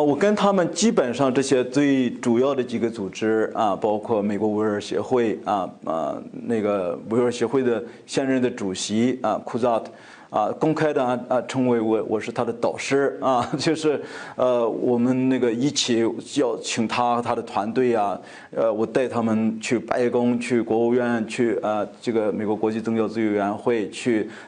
我跟他们基本上这些最主要的几个组织啊，包括美国维吾尔协会那个维吾尔协会的现任的主席库扎特。公开的称为我是他的导师就是我们那个一起要请他和他的团队我带他们去白宫、去国务院、去这个美国国际宗教自由委员会，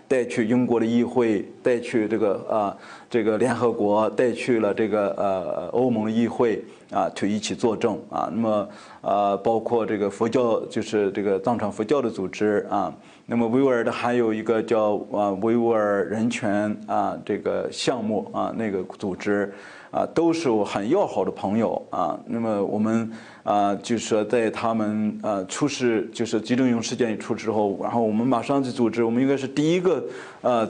带去英国的议会，带去这个联合国，带去了这个欧盟的议会去一起作证那么包括这个佛教，就是这个藏传佛教的组织那么维吾尔的还有一个叫维吾尔人权这个项目那个组织都是我很要好的朋友那么我们就是说在他们出事，就是集中营事件一出之后，然后我们马上就组织，我们应该是第一个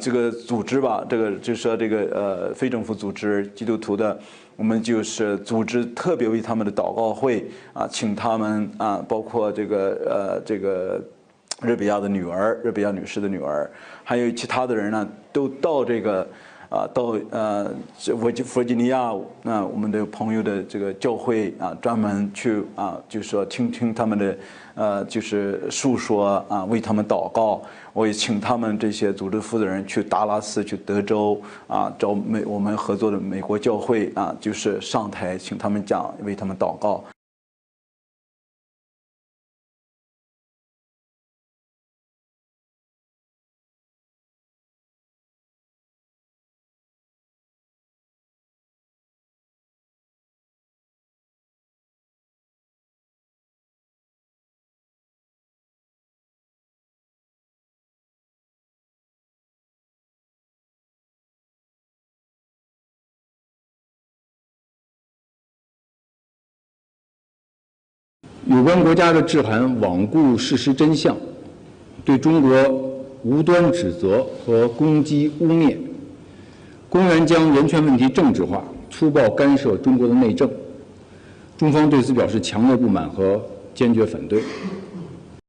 这个组织吧，这个就是说这个非政府组织基督徒的。我们就是组织特别为他们的祷告会请他们包括这个热比亚的女儿，热比亚女士的女儿，还有其他的人呢，都到这个到弗吉尼亚我们的朋友的这个教会专门去就是说听听他们的就是述说为他们祷告。我也请他们这些组织负责人去达拉斯、去德州找我们合作的美国教会就是上台请他们讲，为他们祷告。有关国家的致函罔顾事实真相，对中国无端指责和攻击污蔑，公然将人权问题政治化，粗暴干涉中国的内政。中方对此表示强烈不满和坚决反对。